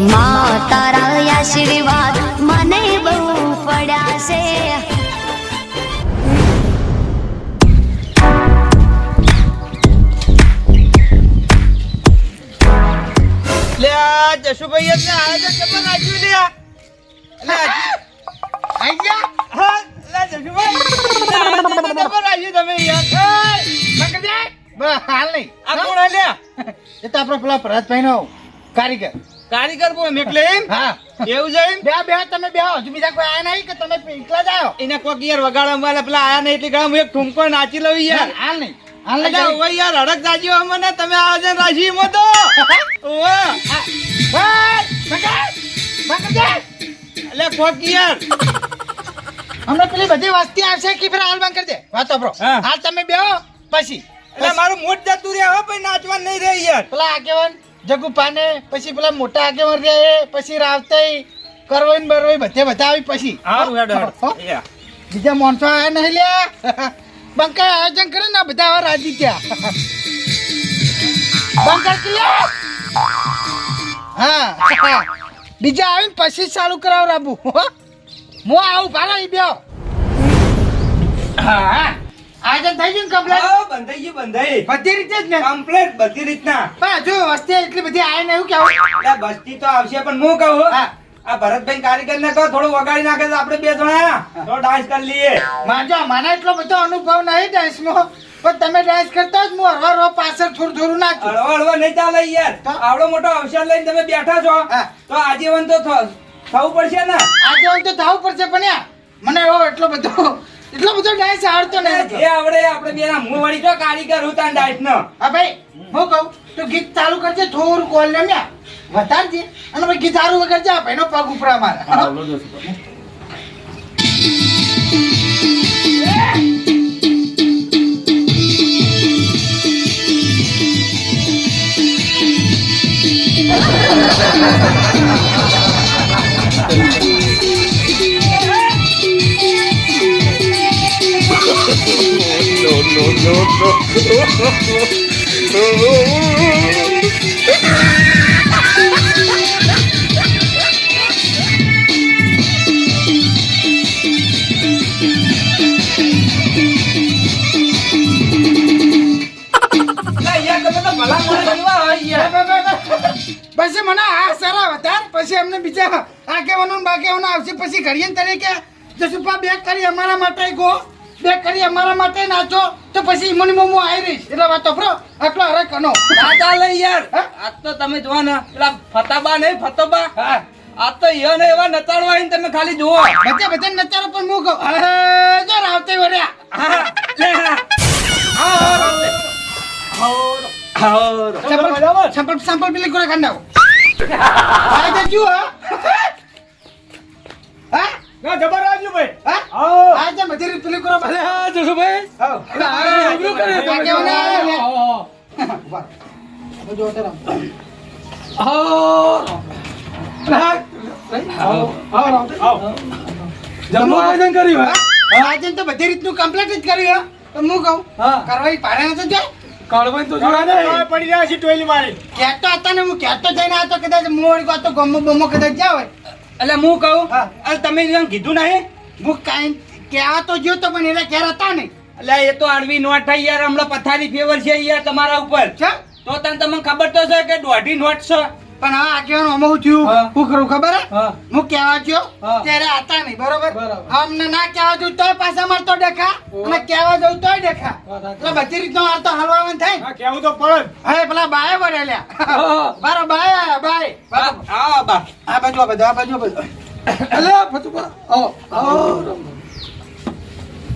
માં તારા આશીર્વાદ મને બહુ પડ્યા છે. લે આ જશુભાઈ ને આજે કેમ નાખ્યું લે લે આઈ ગયા હા લે જશુભાઈ કેમ નાખ્યું તમે યાર મગજે બસ હાલ નહીં આ કોણ લે એ તો આપણો પેલા ભરતભાઈ નો કારીગર. કારીગર બોલ મેકલે એમ હા એવું છે એમ બે બે તમે બે હજુ બીજા કોઈ આયા નહીં કે તમે એકલા જ આવ્યો? એને કોક યાર વગાડવા વાળા પેલા આયા નહીં એટલે હું એક ઠુમકો નાચી લઉં યાર હાલ નહીં હાલ અલ્યા નહીં ઓય યાર હડક જાજી અમને તમે આજે રાશી મો તો ઓય અલ્યા કોક યાર હમણાં પેલી બધી વસ્તી આવશે કે ફેર હાલ બંધ કરી દે વાતો બ્રો. હા. હાલ તમે બેહો પછી એટલે મારું મોટ જતું રે હો ભાઈ નાચવા નહીં રે યાર પેલા આગેવાન જગુપાને પછી પેલા મોટા આગેવાન રે પછી રાવતાઈ કરવઈન બરવઈ બધે બધા આવી પછી હારું હેડ હો? હેડ યા બીજા માણસો આયા નહીં લ્યા બંકા આયોજન કરે ને બધા હવે રાજી થયા બંકા કે લ્યા હા બીજા આવીને પછી જ ચાલુ કરાવ રાબુ હો? હું આવું ભાડા ઈ બેહો. હા આયોજન થઈ ગયું ને કમ્પ્લેટ હા બંધાઈ ગયું બંધાઈ બધી રીતે જ ને કમ્પ્લીટ બધી રીતના પણ હજુ વસ્તી એટલી બધી આય ને એવું કેવું એટલે બસ્તી તો આવશે પણ હું કહું હા. આ ભરતભાઈ કારીગર ને કહો થોડું વગાડી નાખે તો આપણે બે જણા થોડો ડાન્સ કરી લઈએ માજો મને એટલો બધો અનુભવ નહીં ડાન્સમાં પણ તમે ડાન્સ કરતા જ હું હરવા હરવા પાછળ થોડું થોડું નાચું. હળવા હળવા નહીં ચાલે યાર તો? આવડો મોટો અવસર લઈને તમે બેઠા છો હા. તો આજીવન તો થવું પડશે ને આજે હું તો થવું પડશે પણ યાર મને એવો એટલો બધો ડાન્સ આવડતો નહીં. જે આવડે આપણે બે ના મું વળી તો કારીગર હું તાન ડાન્સ નો હા ભાઈ હું કહું તું ગીત ચાલુ કરજે થોડું કોલ લ્યા વધારજે અને ભાઈ ગીત સારું વગરજે આ ભાઈનો પગ ઉપરા મારે યાર તમે તો ભલા મોણા બનવા હોય યાર પછી મને આ સારા વધાર પછી એમને બીજા આગેવાનો બાગેવાનો આવશે પછી ઘડીએ તરીકે જસુપા બે કરી અમારા માટે ગો બે કરી અમારા માટે નાચો તો પછી મને મોમો આવી રહીશ એટલે વાતો બ્રો આટલો હરે કનો દાદા લઈ યાર હા? આજ તો તમે જોવા ને પેલા ફતાબા નહીં ફતોબા હા આજ તો ઈયોને એવા નચાડવા આવીને તમે ખાલી જોવો બધે નચારો પણ હું કહું જો રાવતે વળ્યા હા, લે હા. સંપલ પેલી કોને ખાંડ આવો આ જજો હા ના જબર રાજુ ભાઈ હા આવો. આ જે મજરી પેલી કોને ભલે હા જસુભાઈ આયોજન કર્યું આયોજન તો બધી રીતનું કમ્પ્લીટ જ કર્યું તો હું કહું હા. કરવાઈ પાડે નથી જાય કાળભાઈ તો જોયા નહીં પડી રહ્યા છે ટોયલી મારી કહેતો હતા ને હું કહેતો જઈને આવતો કદાચ મોડ તો ગમો બમો કદાચ જાવ હોય એટલે હું કહું હા. અરે તમે એમ કીધું નહીં હું કાંઈ કહેવા તો ગયો તો પણ એને ઘેર હતા નહીં એટલે એ તો આડવી નોટ થઈ યાર હમણાં પથારી ફેવર છે યાર તમારા ઉપર છે તો તમને ખબર તો છે કે દોઢી નોટ છે પણ હવે આગેવાનું અમુક થયું હા. શું કરું ખબર હે હા. હું કહેવા ગયો હા. ત્યારે હતા નહીં બરોબર બરાબર. અમને ના કહેવા જવું તોય પાછા મારતો દેખા અને કહેવા જવું તોય દેખા વાત સાચી. એટલે બધી રીતનો હાલ તો હલવાનું થાય કેવું તો પડે હવે પેલા બાય વળેલ્યા હા. બારો બાય આયા, બાય હા બા આ બાજુ આ બધું આ બાજુ આ બધું અલે ફતુપા આવો આવો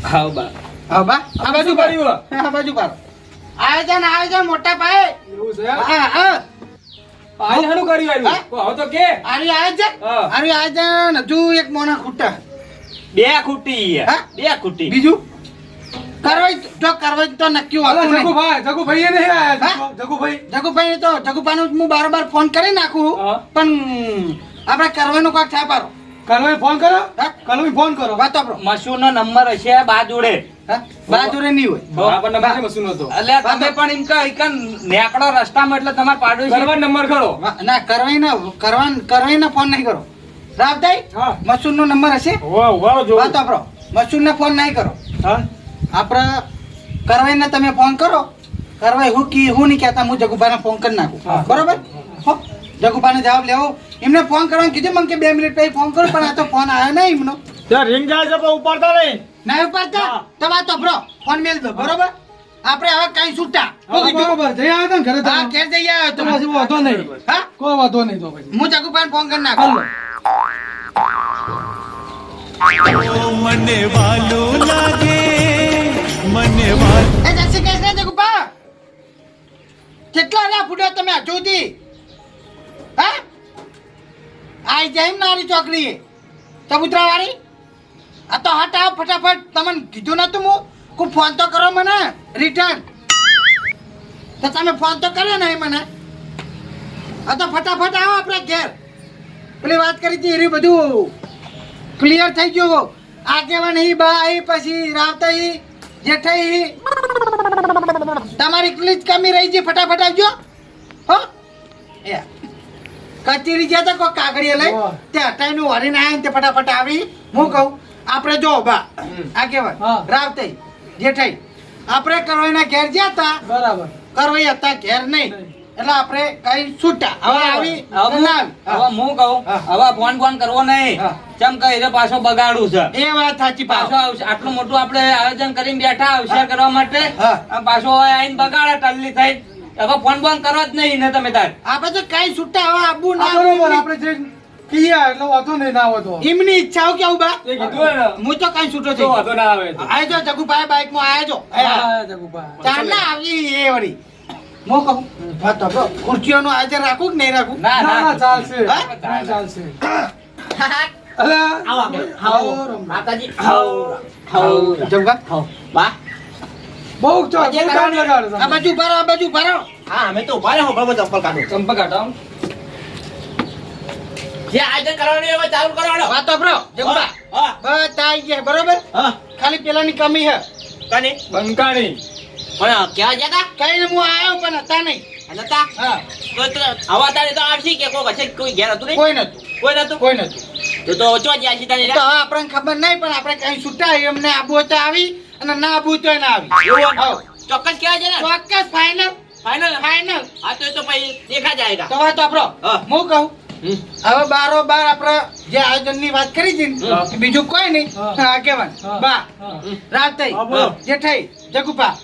હા બા હા બા આ બાજુ શું કર્યું? આ બાજુ બારો આયોજન મોટા પાયે એવું છે હા હા આઈ હાનું કરી હા? આવ્યું હવે તો કે આરી આયોજન હા. આરી આયોજન હજુ એક મોના ખૂટા બે ખૂટી હા? બે ખૂટી બીજું કરવાઈ તો નક્કી હોતું નહીં. જગુભાઈ નહીં હા? જગુભાઈ જગુભાઈ તો જગુભાઈનું હું બારોબાર ફોન કરી નાખું હા. પણ આપણે કરવાનું કાંક થાય પારો કલવી ફોન કરો હા? કલવી ફોન કરો વાતો આપણો મશૂર નો નંબર હશે બા જોડે હા બા જોડે નહીં હોય બરાબર નંબર છે મસૂનો તો અલ્યા તમે પણ એમ કહો ઈકન નેકડો રસ્તામાં એટલે તમારે પાડોશી બરાબર નંબર ખરો ના કરવાઈ ફોન નહીં કરો રાવભાઈ હા. મસૂર નો નંબર હશે વાહ જો વાત આપડો મસૂર ને ફોન નહીં કરો હા આપણે કરવાઈ ને તમે ફોન કરો કરવાઈ હું નહીં કહેતા હું જગુભાઈને ફોન કરી નાખું હા. બરોબર હો જગુભાઈને જવાબ લેવો એમને ફોન કરવાનું કીધું મને કે 2 મિનિટ પછી ફોન કરો પણ આ તો ફોન આવ્યો નહીં એમનો ત્યાં રિંગ જાય છે પણ ઉપાડતા નહીં ના ઉપાડતા હા. તો વાત આપડો ફોન મેલ દો બરોબર આપણે હવે કઈ છૂટા બરોબર જઈ આવ્યો તો ઘરે હા ઘેર જઈ આવ્યો તો પછી વાંધો નહીં હા કોઈ વાંધો નહીં તો પછી હું જગુભાઈને ફોન કરી નાખું મને વાલું લાગે મને વાલું એ જય શ્રી કૃષ્ણ જગુભા કેટલા રહ્યા ફૂટ્યા તમે હજુ સુધી હા આઈ જાય નારી ચોકડી ચબુતરા વાળી આ તો હટ આવ ફટાફટ તમને કીધું નતું હું કોઈ ફોન તો કરો મને રિટર્ન તો તમે ફોન તો કર્યો નહીં મને આ તો ફટાફટ આવો આપણે ઘેર પેલી વાત કરી હતી એ બધું ક્લિયર થઈ ગયું આગેવાન ઈ બા ઈ પછી રાવતા ઈ જેઠાઈ તમારી એટલી જ કમી રહી છે ફટાફટ આવજો હો એ કચેરી ગયા તા કોઈ કાગળિયા લઈ હા. તે હટાઈને વળીને આવ્યા ને તે ફટાફટ આવી હું કહું આપણે જો બા આગેવાન હા. રાવતાઈ જેઠાઈ આપણે કરવાના ઘેર ગયા તા બરાબર કરવાઈ હતા ઘેર નહીં એટલે આપણે કઈ છૂટા હવે આવી હવે ના આવી. હું કહું હા. હવે ફોન ફોન કરવો નહીં હા. ચમ કે એને પાછો બગાડું છે એ વાત સાચી પાછો પાછો આવશે આટલું મોટું આપણે આયોજન કરીને બેઠા અવસર કરવા માટે હા. અને પાછો હવે આઈને બગાડે ટલ્લી થઈ હવે ફોન ફોન કરો જ નહીં ને તમે તાર આપણે તો કઈ છૂટા હવે આબુ આ ના બરોબર આબુ આપણે જે કીએ એટલે વાંધો નહીં ના હોય તો એમની ઈચ્છાઓ કેવું બા એ કીધું હોય ને હું તો કઈ છૂટો તો થઈ વાંધો ના આવે તો આયો જગુભાઈ બાઈક માં આયો હા જગુભા ચાલ ના આવી એ વળી હું કહું હા તો બરો ખુરશીઓનું આજે રાખું કે નહીં રાખું ના ના ચાલશે હા? ના ચાલશે અલે જગુભા બહુ ચાલ બહુ ટાઈમ લગાડે આ બાજુ ભરો આ બાજુ ભરો ચંપક હટાવો વાત તો બરો જગુભા બસ આઈ ગયા બરોબર ખાલી પેલાની કમી હે બંકાણી કઈ ને હું આયો પણ હતા નહીં હા કોઈ નતું કોઈ નતું તો હવે આપણને ખબર નહીં પણ આપણે કઈ છૂટા એમને આબુ હોય તો આવી અને ના આબુ હોય તો ના આવી હોવ. ચોક્કસ કહેવાય છે ને ચોક્કસ ફાઇનલ ફાઇનલ ફાઇનલ હા તો એ તો પછી દેખા જાયગા તો વાત આપડો હા. હું કહું હવે બારોબાર આપણે જે આયોજન ની વાત કરી છે ને, હા. કે બીજું કોઈ નહીં હા. હા કેવાન હા. બા હા. રાતઈ હા, બોલો. જેઠાઈ જગુપા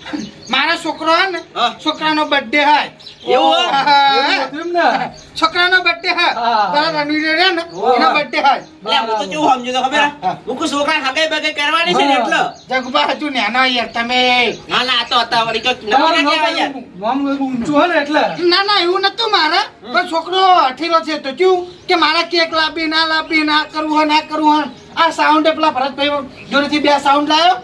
મારા છોકરો હે ને હા. છોકરાનો બર્થડે હોય એવું હોય? હા. એવું હતું એમ ને? છોકરાનો બર્થડે હોય હા. તારા રણવીર રે ને હા. એનો બર્થડે હોય એટલે હું તો કેવું સમજુ તો ખબર હે? હા. હું કોઈ છોકરા હગાઈ બગાઈ કરવાની છે ને હા. એટલે જગુપા હજુ નેનો યાર તમે ના ના આ તો હતા વળી તો તમારું નવા કહેવાય યાર. નામ ઊંચું હોય ને એટલે ના ના એવું નતું મારે પણ છોકરો અઠીરો છે તો કેવું કે મારા કેક લાવી ના કરવું હોય ના કરવું હોય આ સાઉન્ડ પેલા ભરતભાઈ જોડેથી 2 સાઉન્ડ લાયો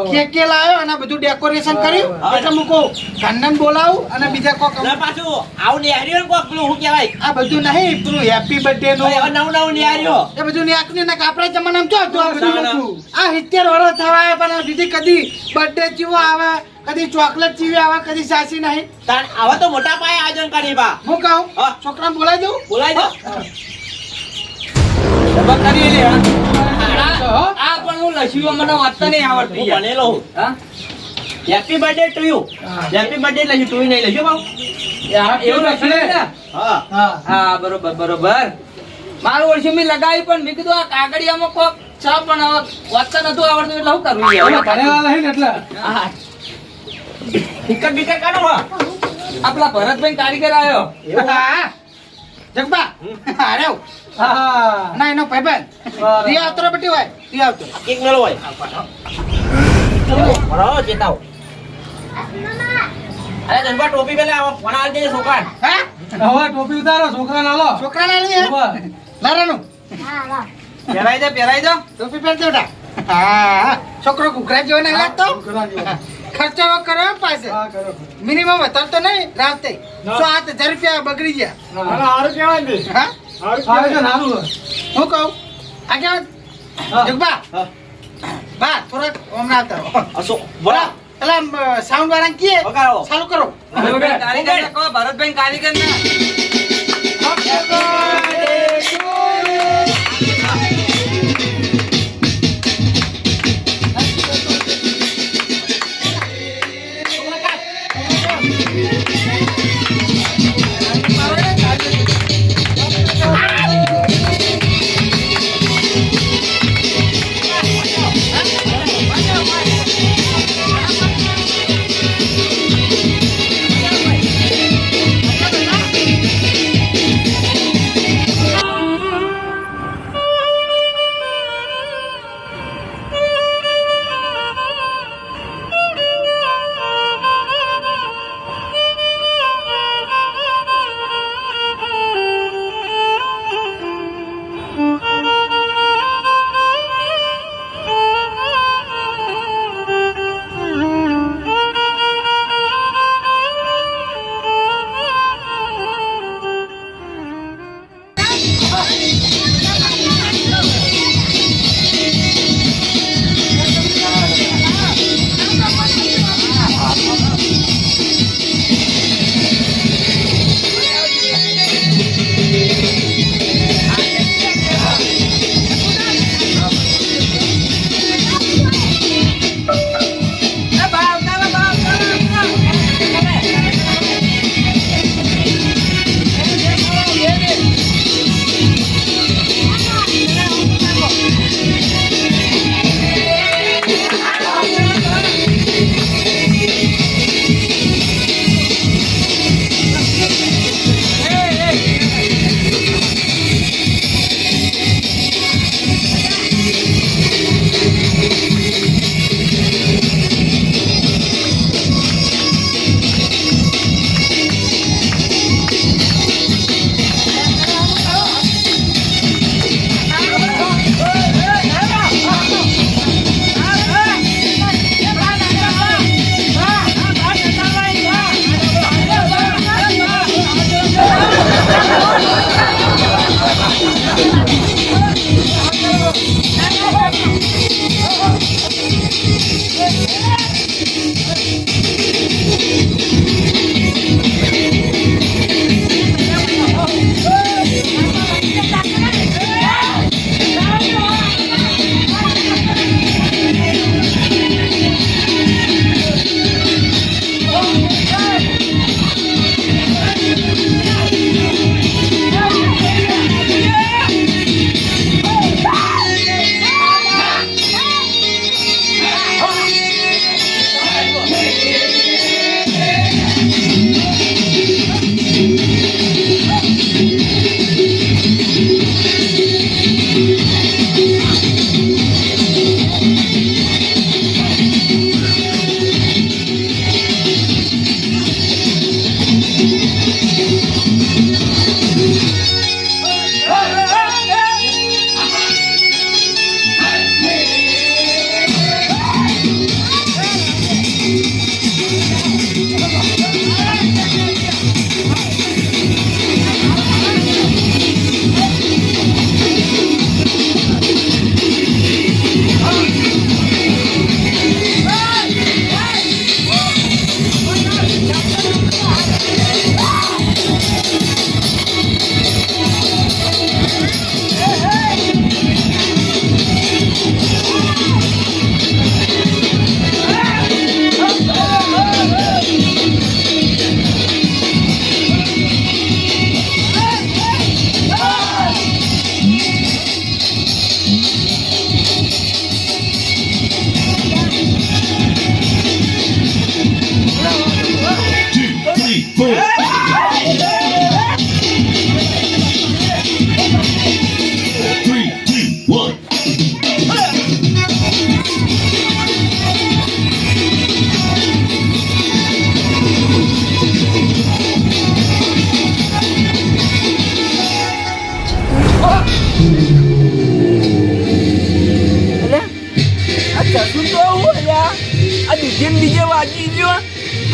કેક કે લાયો અને બધું ડેકોરેશન કર્યું હા. એટલે મૂકો ઘરને બોલાવું અને બીજા કોક ના પાછું આવું નિહાર્યું ને કોક પેલું શું કહેવાય આ બધું નહીં પેલું હેપી બર્થડે નું હવે નવું નવું નિહાર્યો એ બધું ને આંખની ને આપણા જમાનામાં જો હતું આ બધું ના, ના. નતું. આ 70 વર્ષ થવાય પણ બીજી કદી બર્થડે ચીવો આવે કદી ચોકલેટ ચીવી આવે કદી સાસી નહીં તાણ આવા તો મોટા પાયે આયોજન કરી બા હું કહું હા. છોકરાને બોલાવી દઉં બોલાય દો કરી લે હા. હા. આ પણ હું લસ્યું મને વાંચતા નહીં આવડતું હું યાર. બનેલો હું હા? હેપી બર્થડે ટુ યુ હા. હેપી બર્થડે લખ્યું ટુ નહીં લખ્યું બાઉ એવું લખ્યું છે ને? હા હા હા બરોબર બરોબર મારું વર્ષે મેં લગાવી પણ મેં કીધું આ કાગળિયામાં કોક છે પણ હવે વાંચતા નતું આવડતું એટલે શું કરવું તમે યાર? ભણેલા નહીં ને એટલે હા. ટિકટ બિકટ કાઢો હા આપલા ભરતભાઈ કારીગર આવ્યો હા જગબા અરે હા ના એનો ભાઈબંધ બરાબર. રિયા આવતો રે બેટી હોય રિયા આવતો કેક મેલો હોય બરાબર ચેતાવ અરે જનબા ટોપી પેલા આવો ફોન આવી દેજે છોકરા હા હવે ટોપી ઉતારો છોકરાને હાલો છોકરાને લઈ ઉભા. લારાનું પહેરાઈ દો ટોપી પહેરજો બેટા હા છોકરો ઘૂઘરા જેવો નહીં લાગતો છોકરા જેવો. ખર્ચો કરો પાસે હા, કરો. મિનિમમ વધારે તો નહીં રાતે ના. 7,000 રૂપિયા બગડી ગયા હા. હારું કહેવાય ને. હા હારું છે ને, હારું છે. હું કહું આગળ હા. જગબા હા. બા થોડાક હમણાં આવતા રહો. અશો બોલા પેલા સાઉન્ડ વાળા કીએ વગાડો. ચાલુ કરો કારીગર કહો ભરતભાઈ કારીગર ના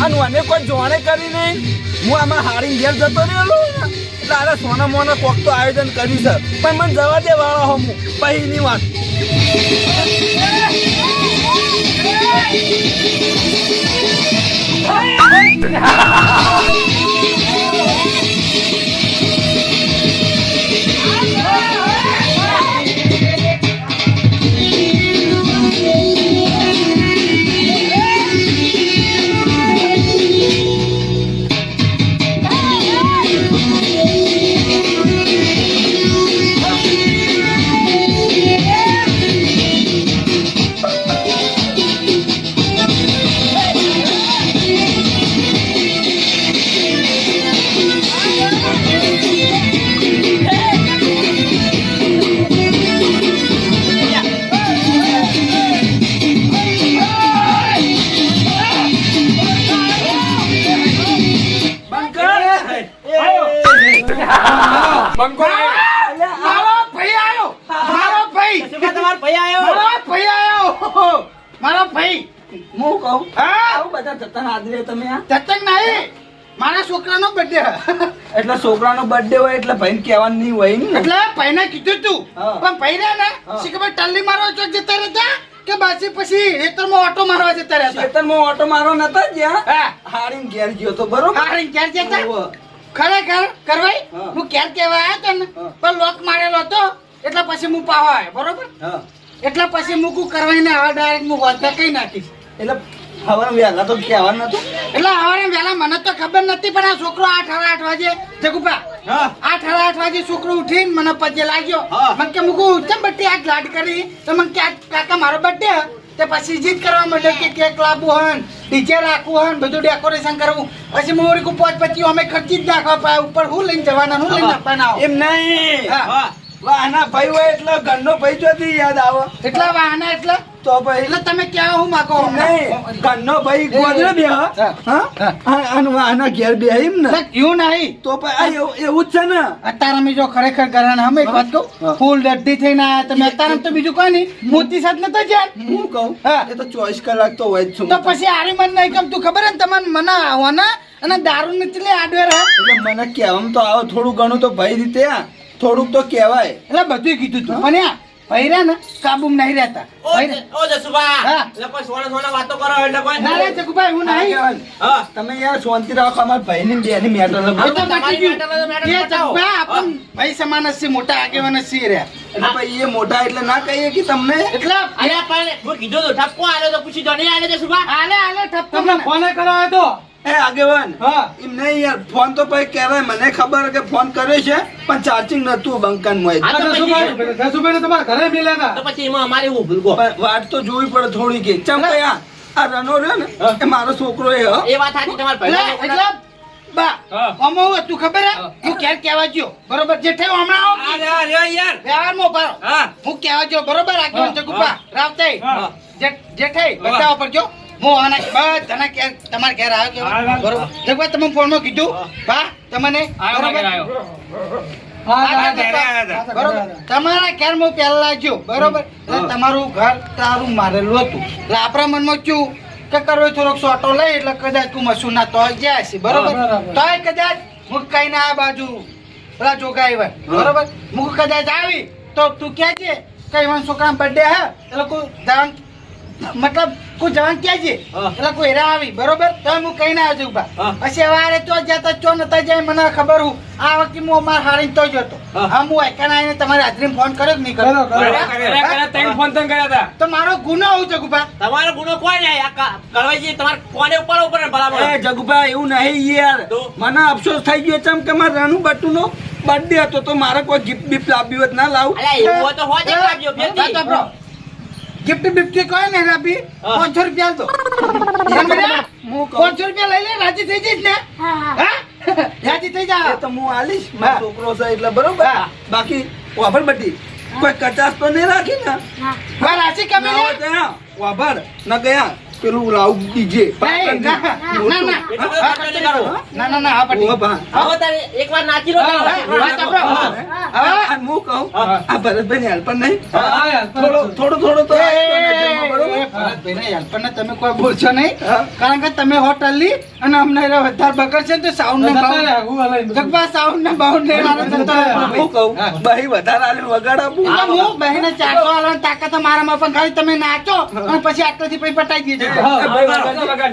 અને મને કોઈ જોણે કરી નહીં. હું આમાં હારીને ઘેર જતો રહેલો ને એટલે આરે સોના મોના કોક તો આયોજન કર્યું છે, પણ મને જવા દે વાળા હું પછી ની વાત. મારો ભાઈ આવ્યો. મારો ભાઈ. જસુભા તમારો ભાઈ આવ્યો. મારો ભાઈ આવ્યો. મારો ભાઈ. હું કહું હા? આવું બધા જતન આદરે તમે આ તતક નહીં. મારા છોકરાનો બર્થડે એટલે છોકરાનો બર્થડે હોય એટલે ભાઈને કહેવાનું નહીં હોય ને એટલે ભાઈને કીધું તું હા. પણ ભાઈ રહ્યા ને હા. શી ખબર ટલ્લી મારવા ચોક જતા રહેતા કે બાજી પછી ખેતરમાં ઓટો મારવા જતા રહેતા. ખેતરમાં ઓટો મારો નતા જ્યાં હા. હારીને ઘેર ગયો તો બરોબર હારીને ક્યારે જતા હોવે. ખરેખર કરવાય હા. હું ક્યારે કહેવા આવ્યો તો ને હા. પણ લોક મારેલો હતો એટલે પછી હું પાવા આવ્યો બરોબર હા એટલે પછી મૂકું કરવાઈને હવે ડાયરેક્ટ હું વાંધા કઈ નાખીશ એટલે હવે વહેલા તો કહેવાનું નતું એટલે હવે વહેલા મને તો ખબર નથી પણ આ છોકરો 8:30 વાગે જગુપા હા 8:30 વાગે છોકરો ઉઠીને મને પગે લાગ્યો હા. મને કે મૂકું કેમ બટ્ટી આજ લાડ કરી તો મને કે આજ કાકા મારો બર્થડે તે પછી જીદ કરવા માંડ્યો કે કેક લાવવું હન ડીજે રાખવું હન બધું ડેકોરેશન કરવું પછી હું વળી પોચ પછી અમે ખર્ચી જ નાખવા પાયા ઉપર હું લઈને જવાના હું લઈને આપવાના આવો. એમ નહીં હા. વાહના ભાઈ હોય એટલે ઘરનો ભાઈ જોતી યાદ આવે એટલા વાહના એટલે તો ભાઈ એટલે તમે ક્યાં હું માગો નહીં ઘરનો ભાઈ ગોદરે બે હા. હા અને વાહના ઘેર બે એમ ને એવું નહીં તો ભાઈ આ એવું જ છે ને અત્યારે અમે જો ખરેખર ઘરના અમે એક વાત કહું ફૂલ ડડ્ડી થઈને આયા તમે અત્યારે તો બીજું કોઈ નહીં મોતી સાથ નતો જ્યાં હું કહું હા. એ તો 24 કલાક તો હોય જ છું તો પછી આરી મન નહીં ગમતું ખબર હે ને તમને મને આવવાના અને દારૂ નથી આડવેર હે એટલે મને કહેવામાં તો આવે થોડું ઘણું તો ભાઈ રીતે આ થોડુંક તો કહેવાય એટલે બધું કીધું તું પણ યા ભાઈ રહ્યા ને કાબુમાં નહીં રહેતા ભાઈ રે- ઓ જસુભા હા. એટલે કોઈ સોના સોના વાતો કરો એટલે કોઈ ના રે જગુભાઈ હું નહીં આગેવાન, હા તમે યાર શાંતિ રાખો અમારા ભાઈની ને બેની મેટર એ તો તમારી બાકી ગયું. મેટર તો એ મેટર બતાવો. જગુભાઈ આપણ ભાઈ સમાન જ છે મોટા આગેવાન જ છીએ રહ્યા એટલે ભાઈ એ મોટા એટલે ના કહીએ કે તમને એટલે અરે પણ હું કીધું તો ઠપકો આવ્યો તો પૂછી જો નહીં આવ્યો જસુભા આલે ઠપકો મને ફોને કરાયો તો એ આગેવાન હા. એમ નહીં યાર ફોન તો ભાઈ કહેવાય મને ખબર કે ફોન કર્યો છે પણ ચાર્જિંગ નતું બંકન માં હા, તો પછી- જસુભાઈ તમારા ઘરે મિલ્યા તો પછી એમાં અમારી હું ભૂલ ગો પણ વાત તો જોવી પડે થોડી કે ચમ ભાઈ આ રનો રહ્યો ને એ મારો છોકરો એ હ. એ વાત સાચી તમારા એટલે ભાઈ બા હા. આમાં હું હતું ખબર હે હું ક્યારે કહેવા ગયો બરોબર જે થયું હમણાં આવો યાર વ્યવહારમાં પાડો હા હું કહેવા ગયો બરોબર આગેવાન જગુભા રાવતાઈ હા. જેઠાઈ બધા ઉપર જો હું આના બધાના ઘેર તમારા ઘેર આવ્યો હા, કેવો હા. બરોબર જગુભા તમે ફોનમાં કીધું બા તમને બરોબર તમારા ઘેર હું પહેલા જો બરોબર એટલે તમારું ઘર તારું મારેલું હતું એટલે આપણા મનમાં શું કે કરવો થોડોક સોટો લઈ એટલે કદાચ તું મસું ના તો જાય છે બરોબર બરાબર. તોય કદાચ હું કઈ ના આ બાજુ પેલા જોગા આવ્યા બરોબર હું કદાચ આવી તો તું કે છે કઈ મને છોકરા બર્થડે હે એટલે કોઈ જવાન મતલબ કોઈ જવાન કે છે હા. એટલે કોઈ હેરા આવી બરોબર તો હું કઈ ના આવજો બા હા. પછી વારે તો જતા ચો નતા જાય મને ખબર હું આ વખતે હું અમાર હારીને તો જ હતો હા. હા હું એકના આવીને તમારી હાજરીમાં ફોન કર્યો કે નહીં કર્યો કર્યા તો મારો ગુનો આવું છે ગુભા તમારો ગુનો કોઈ નહીં આ કળવાઈજી તમારે ફોને ઉપર ઉપર ને ભલા એ જગુભાઈ એવું નહીં યાર તો? મને અફસોસ થઈ ગયો ચમ કે મારા રાનુ બટ્ટુનો બર્થડે હતો તો મારે કોઈ ગિફ્ટ બિફ્ટ લાવ્યું હોત ના લાવું અલ્યા એવું હોય તો હોય જ લાવજો ફેરથી. ગિફ્ટ બિફ્ટ કોઈ નહીં લાવી હા. 500 રૂપિયા તો હું કહું 500 રૂપિયા લઈ લે રાજી થઈ જઈશ ને હા રાજી થઈ જા એ તો હું આલીશ મારો છોકરો છે એટલે બરોબર હા. બાકી વાભર બટી કોઈ કચાસ તો નહીં રાખી ને હા રાશિ કમે ના હોય તો હા, વાભર ન ગયા પેલું લાવું ડીજે નહીં, ના, ના, ના. એટલો બધો ખર્ચો નહીં કરવો. ના ના ના હા પટી હવે તારે એકવાર નાચી લો તારો. વાત આપણો. હું કહું હા. આ ભરતભાઈ ને હેલ્પર નહીં હા, યાર. થોડો તો એ, આપજો નજરમાં, બરોબર? ભરતભાઈને હેલ્પરને તમે કોઈ બોલશો નહીં કારણ કે તમે હોટલ લી અને અમને વધારે બગડશે તો સાઉન્ડ ને જગબા સાઉન્ડ ને બાઉન્ડ ને મારો જતો હું કહું ભાઈ વધારે આલ્યું વગાડ આપું હું બહેને 400 આલવાની તાકાત છે મારામાં પણ ખાલી તમે નાચો અને પછી આટલાથી પછી પટાઈ દેજો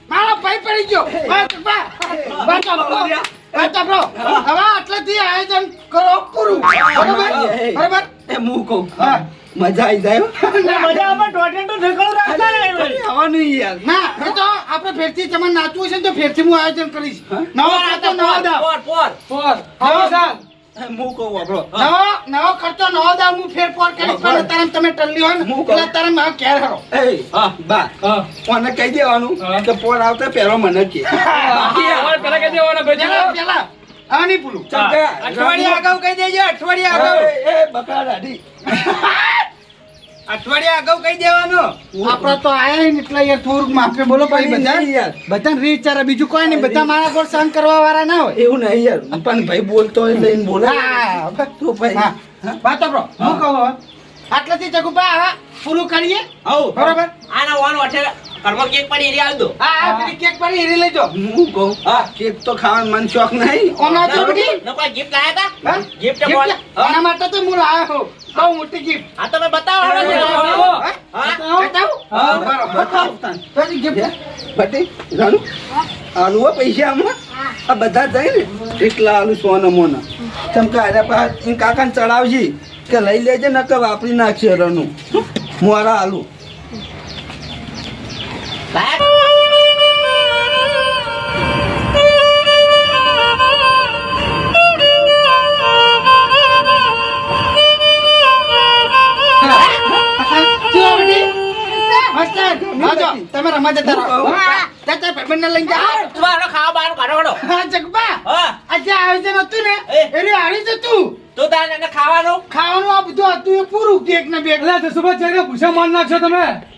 મારો ભાઈ પડી ગયો હવે આટલાથી આયોજન કરો પૂરું બરાબર એ હું કહું મજા આવી જાય આવવાનું યાર ના એ તો આપણે ફેરથી તમારે નાચવું છે ને તો ફેરથી હું આયોજન કરીશ નવો ખર્ચો નવો દાવ હું કહું આપણો નવો ખર્ચો નવો દાવ હું ફેર પોર કરીશ પણ તારે તમે ટલ્લી હોય ને એટલે તારે મારો કેર હરો એ બા કોને કહી દેવાનું કે પોર આવતા પહેલો મને કે પેલા આ નહીં પૂરું અઠવાડિયા અગાઉ કહી દેજો અઠવાડિયા અગાઉ એ બકરા દાઢી અઠવાડિયા અગાઉ કહી દેવાનું આપડે તો આયા ને એટલે યાર થોડુંક માફી બોલો ભાઈ બધા બધા રીચારે બીજું કોઈ નહીં બધા મારા પર સહન કરવા વાળા ના હોય એવું નહીં યાર પણ ભાઈ બોલતો હોય લઈને બોલે તો ભાઈ વાતો બ્રો હું કહું હવે આટલાથી જગુભા હવે પૂરું કરીએ બરોબર આના વાનો અઠે કરવો કેક પડી એરી આલ દો હા પેલી કેક પર હીરી લેજો હું કહું કેક તો ખાવાનું મન શોખ નહીં કોના છો બધી ન કોઈ ગિફ્ટ લાયા તા ગિફ્ટ gift? બોલ આના માટે તો હું લાયો છું બહુ મોટી gift. આ તમે બતાવો હા? બતાવો? બતાવ તો ઈ gift. બટી રાનુ આલુ હો પૈસા આમાં આ બધા જાય ને એટલા આલુ સોના મોના ચમકા આર્યા પા કાકાને ચડાવજી કે લઈ લેજે નકર વાપરી નાખશે રનું મોરા આલુ તમે રમા જતા રહો ચાચા ભાઈબંધને લઈને જાઓ તમારો ખાવા બાર કાઢો કાઢો હા જગબા હા આજે આયોજન હતું ને એ. એની હારી જ હતું તું તારે એને ખાવાનું ખાવાનું આ બધું હતું એ પૂરું કેક ને બેક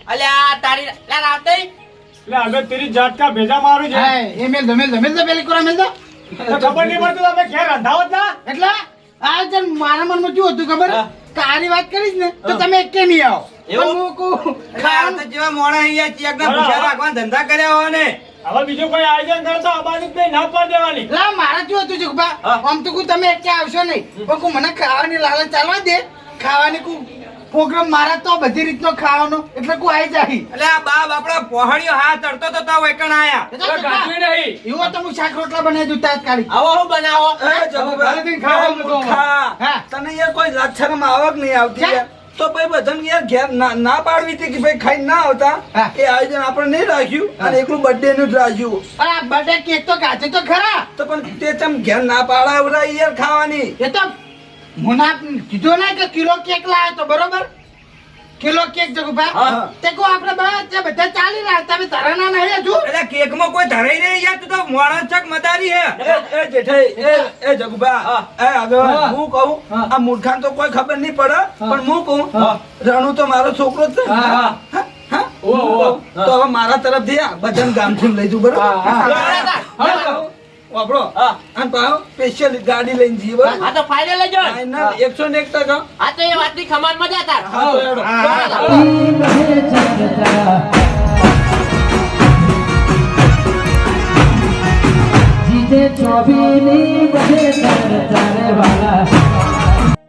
અલ્યા તારી લા આવતે હા એ મેલ દો પેલી કોરા મેલ દો એટલે આયોજન મારા મનમાં શું હતું ખબર હા. કે આની વાત કરીશ ને તો તમે એકે નહીં આવો એવું? પણ હું કહું, ખાવાનું તો જેવા મોણા અહીંયા ચેક ના પૂછ્યા રાખવાના ધંધા કર્યા હોય ને લા મારા શું હતું જગબા હા. આમ તો કહું તમે એકે આવશો નહીં પણ કહું મને ખાવાની લાલચ ચાલવા દે ખાવાની કહું પ્રોગ્રામ મારા તો બધી રીતનો ખાવાનો એટલે કહું આવી જાય એટલે આ બાપ આપડા પહોળીઓ હા ચડતો તો તાવ એકણ આયા એ તો જગબા, એવું તો હું શાક રોટલા બનાવી દઉં તાત્કાલિક આવો હું બનાવો હા. તને યાર કોઈ લાક્ષરમ આવક નહીં આવતી યાર તો ભાઈ બધાને યાર ઘેર ના પાડવી હતી કે ભાઈ ખાઈ ના આવતા હા. એ આયોજન આપણે નહીં રાખ્યું અને એકલું બર્થડે નું જ રાખ્યું પણ આ બર્થડે કેક તો કાચે તો ખરા તો પણ તે ચમ ઘેર ના પાડાવરા યાર ખાવાની એ તો મુના કીધું ને કે કિલો કેક લાવ્યો તો બરોબર કિલો કેક જગુભા હા. તે કો આપણે બધા ચાલી રહ્યા તમે ધરાના નહીં હજુ એટલે કેક માં કોઈ ધરાઈ નહીં યાર તું તો મોણા ચક મદારી હે એ જેઠાઈ એ જગુબા એ આગળ હું કહું આ મૂર્ખાન તો કોઈ ખબર નહીં પડે પણ હું કહું રણુ તો મારો છોકરો જ છે હા? તો હવે મારા તરફથી આ બધાને ગામથી લઈ જઉં બરોબર વાપરો અને પાછો સ્પેશિયલ ગાડી લઈને જઈએ બરોબર આ તો ફાઇનલ લેજો ના 101% આ તો એ વાતની ખમાન મજા તાર હા તો હેડો. જીતે ચોબીની બધે ચારે વાળા